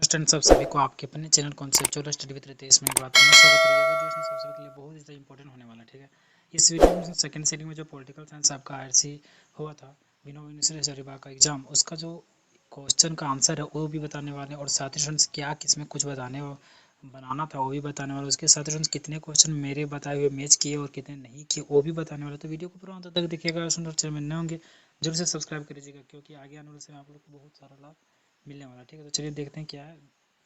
Student सभी को आपके अपने channel conceptual study with Ritesh में बात करना स्वागत है। ये वीडियो सबसे के लिए बहुत ज़्यादा इंपॉर्टेंट होने वाला है। ठीक है, इस वीडियो में सेकंड सीटिंग में जो पॉलिटिकल साइंस आपका आईआरसी हुआ था बिना यूनिवर्सिटी रिबा का एग्जाम, उसका जो क्वेश्चन का आंसर है वो भी बताने वाले हैं और साथ ही स्टूडेंट्स क्या किसमें कुछ बनाना था वो भी बताने वाले। उसके साथ स्टूडेंट्स कितने क्वेश्चन मेरे बताए हुए मैच किए और कितने नहीं किए वो भी बताने वाले। तो वीडियो को पूरा अंत तक देखिएगा। स्टूडेंट चैनल में नए होंगे जरूर से सब्सक्राइब कर लीजिएगा क्योंकि आगे आने वाले समय आप लोग को बहुत सारा लाभ मिलने वाला। ठीक है, तो चलिए देखते हैं क्या है।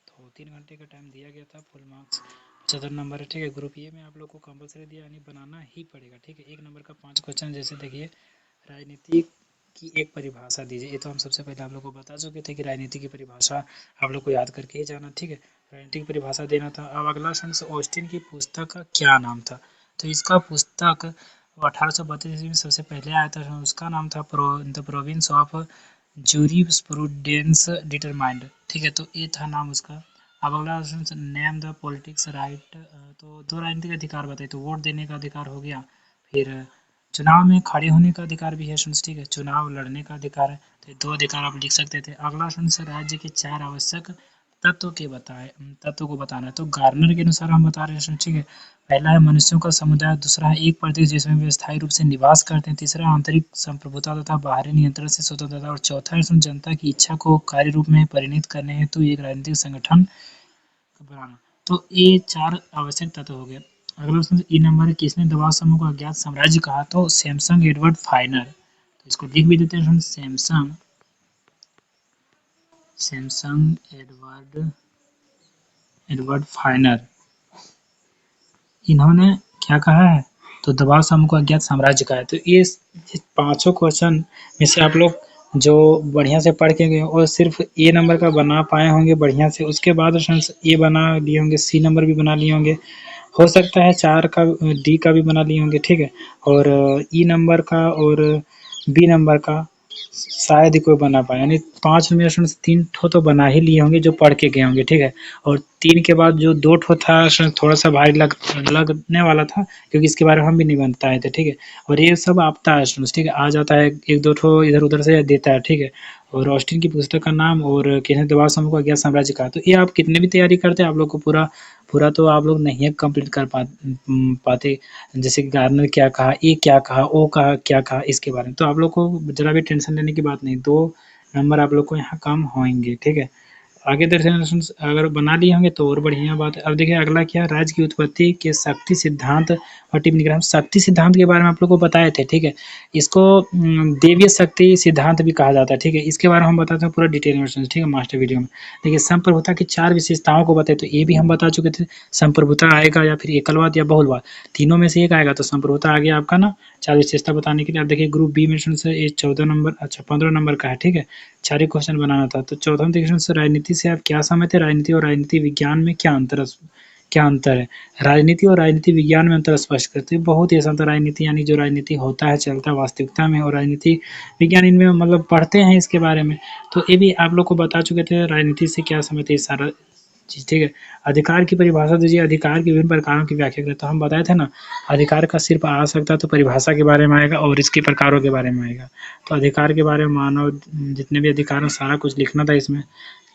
तो 3 घंटे का टाइम दिया गया था, फुल मार्क्स 75 नंबर है। ठीक है, ग्रुप ए में आप लोग को कंपलसरी दिया यानी बनाना ही पड़ेगा। ठीक है, 1 नंबर का 5 क्वेश्चन। जैसे देखिए, राजनीति की एक परिभाषा दीजिए। ये तो हम सबसे पहले आप लोग को बता चुके थे कि राजनीति की परिभाषा आप लोग को याद करके ही जाना। ठीक है, राजनीति की परिभाषा देना था। अब अगला सेंस ऑस्टिन की पुस्तक का क्या नाम था? तो इसका पुस्तक 1832 में सबसे पहले आया था। उसका नाम था the province of jurisprudence determined. ठीक है, तो ये था नाम उसका। अब अगला नेम द पॉलिटिक्स राइट। तो दो राजनीतिक अधिकार बताइए। तो वोट देने का अधिकार हो गया, फिर चुनाव में खड़े होने का अधिकार भी है। ठीक है, चुनाव लड़ने का अधिकार है। तो दो अधिकार आप लिख सकते थे। अगला राज्य के 4 आवश्यक तत्व को बताना है। तो गार्नर के अनुसार हम बता रहे हैं। ठीक है, पहला है मनुष्यों का समुदाय, दूसरा है एक प्रदेश जिसमें वे स्थायी रूप से निवास करते हैं, तीसरा आंतरिक संप्रभुता तथा बाहरी नियंत्रण से स्वतंत्रता और चौथा है जनता की इच्छा को कार्य रूप में परिणत करने हेतु एक राजनीतिक संगठन बनाना। तो ये 4 आवश्यक तत्व हो गए। अगला प्रश्न ई नंबर है, किसने दबाव समूह को अज्ञात साम्राज्य कहा? तो सैमसंग एडवर्ड फाइनर। तो इसको लिख भी देते हैं। सैमसंग एडवर्ड फाइनर, इन्होंने क्या कहा है? तो दबाव समूह को अज्ञात साम्राज्य कहा है। तो ये पांचों क्वेश्चन में से आप लोग जो बढ़िया से पढ़ के गए और सिर्फ ए नंबर का बना पाए होंगे बढ़िया से, उसके बाद ए बना लिए होंगे, सी नंबर भी बना लिए होंगे, हो सकता है 4 का डी का भी बना लिए होंगे। ठीक है, और ई नंबर का और बी नंबर का शायद ही कोई बना पाए, यानी 5 में से 3 ठो तो बना ही लिए होंगे जो पढ़ के गए होंगे। ठीक है, और 3 के बाद जो 2 ठो था थोड़ा सा भारी लगने वाला था क्योंकि इसके बारे में हम भी नहीं बताए थे। ठीक है, और ये सब आता है। ठीक है, आ जाता है, 1-2 ठो इधर उधर से देता है। ठीक है, और ऑस्टिन की पुस्तक का नाम और किसने दबाव समूह को अज्ञात साम्राज्य कहा। तो ये आप कितने भी तैयारी करते हैं आप लोग को पूरा तो आप लोग नहीं कंप्लीट कर पाते। जैसे कि गार्नर क्या कहा, ए क्या कहा, ओ कहा, क्या कहा, इसके बारे में तो आप लोग को जरा भी टेंशन लेने की बात नहीं। 2 नंबर आप लोग को यहाँ कम होंगे। ठीक है, आगे दर्शन अगर बना लिए होंगे तो और बढ़िया बात है। अब देखिए अगला क्या है, राज्य की उत्पत्ति के शक्ति सिद्धांत और टिप्पणी ग्रह। शक्ति सिद्धांत के बारे में आप लोग को बताए थे। ठीक है, इसको देवीय शक्ति सिद्धांत भी कहा जाता है। ठीक है, इसके बारे में हम बताते हैं पूरा डिटेल में। ठीक है, मास्टर वीडियो में देखिए संप्रभुता की 4 विशेषताओं को बताए। तो ये भी हम बता चुके थे। संप्रभुता आएगा या फिर एकलवाद या बहुलवाद, तीनों में से एक आएगा। तो संप्रभुता आ गया आपका ना 4 विशेषता बताने के लिए। आप देखिए ग्रुप बी में से 14 नंबर, अच्छा 15 नंबर का है। ठीक है, 4 ही क्वेश्चन बनाना था। तो चौथा क्वेश्चन से राजनीति से आप क्या समझते हैं? राजनीति और राजनीति विज्ञान में क्या अंतर है? राजनीति और राजनीति विज्ञान में अंतर स्पष्ट करते हैं। बहुत ही आसान था। राजनीति यानी जो राजनीति होता है चलता है वास्तविकता में, और राजनीति विज्ञान इनमें मतलब पढ़ते हैं इसके बारे में। तो ये भी आप लोग को बता चुके थे। राजनीति से क्या समझते हैं सारा चीज। ठीक है, अधिकार की परिभाषा दीजिए। अधिकार के विभिन्न प्रकारों की व्याख्या करें। तो हम बताए थे ना, अधिकार का सिर्फ आ सकता तो परिभाषा के बारे में आएगा और इसके प्रकारों के बारे में आएगा। तो अधिकार के बारे में मानव जितने भी अधिकार हैं सारा कुछ लिखना था इसमें।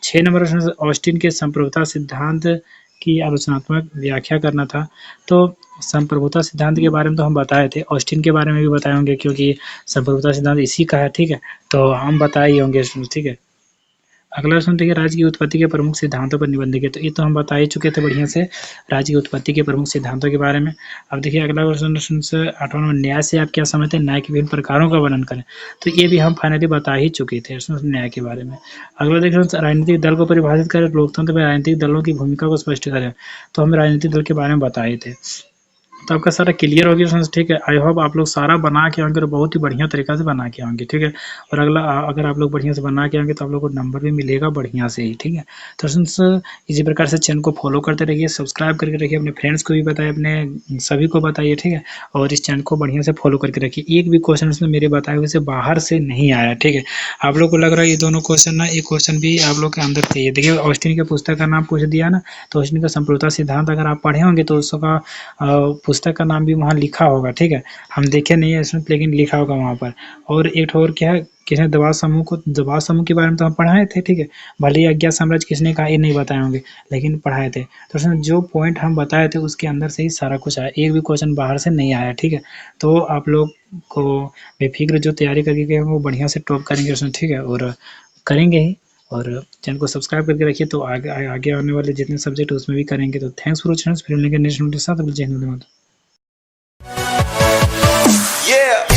6 नंबर ऑस्टिन के संप्रभुता सिद्धांत की आलोचनात्मक व्याख्या करना था। तो संप्रभुता सिद्धांत के बारे में तो हम बताए थे, ऑस्टिन के बारे में भी बताए होंगे क्योंकि संप्रभुता सिद्धांत इसी का है। ठीक है, तो हम बताए ही होंगे। ठीक है, अगला प्रश्न देखिए, राज्य की उत्पत्ति के प्रमुख सिद्धांतों पर निबंध लिखिए। तो ये तो हम बता ही चुके थे बढ़िया से राज्य की उत्पत्ति के प्रमुख सिद्धांतों के बारे में। अब देखिए अगला क्वेश्चन 8वां नंबर, न्याय से आप क्या समझते हैं? न्याय के विभिन्न प्रकारों का वर्णन करें। तो ये भी हम फाइनली बता ही चुके थे न्याय के बारे में। अगला देखिए, राजनीतिक दल को परिभाषित करें। लोकतंत्र में राजनीतिक दलों की भूमिका को स्पष्ट करें। तो हम राजनीतिक दल के बारे में बताए थे। तो आपका सारा क्लियर हो गया। ठीक है, आई होप आप लोग सारा बना के आएंगे और बहुत ही बढ़िया तरीका से बना के आएंगे। ठीक है, और अगला अगर आप लोग बढ़िया से बना के आएंगे तो आप लोग को नंबर भी मिलेगा बढ़िया से ही। ठीक है, तो इसी प्रकार से चैनल को फॉलो करते रहिए, सब्सक्राइब करके रखिए, अपने फ्रेंड्स को भी बताइए, अपने सभी को बताइए। ठीक है, और इस चैनल को बढ़िया से फॉलो करके रखिए। एक भी क्वेश्चन उसमें मेरे बताए हुए से बाहर से नहीं आया। ठीक है, आप लोग को लग रहा है ये दोनों क्वेश्चन ना, एक क्वेश्चन भी आप लोग के अंदर चाहिए। देखिए ऑस्टिन के पुस्तक का नाम पूछ दिया ना, तो ऑस्टिन का संप्रभुता सिद्धांत अगर आप पढ़े होंगे तो उसका पुस्तक का नाम भी वहाँ लिखा होगा, ठीक है। हम देखे नहीं है इसमें, लेकिन लिखा होगा वहाँ पर। और एक और क्या है, किसने दबाव समूह के बारे में तो हम पढ़ाए थे, ठीक है। भले ही अज्ञात साम्राज्य किसने कहा ये नहीं बताए होंगे, लेकिन पढ़ाए थे। तो उसमें जो पॉइंट हम बताए थे उसके अंदर से ही सारा कुछ आया, एक भी क्वेश्चन बाहर से नहीं आया, ठीक है। तो आप लोग को बेफिक्र जो तैयारी करके गए वो बढ़िया से टॉप करेंगे उसमें, ठीक है, और करेंगे ही। और चैनल को सब्सक्राइब करके रखिए, तो आगे आने वाले जितने सब्जेक्ट है उसमें भी करेंगे। तो थैंक्स फॉर वॉचिंग, फिर मिलेंगे नेक्स्ट वीडियो के साथ। जय हिंद। Yeah.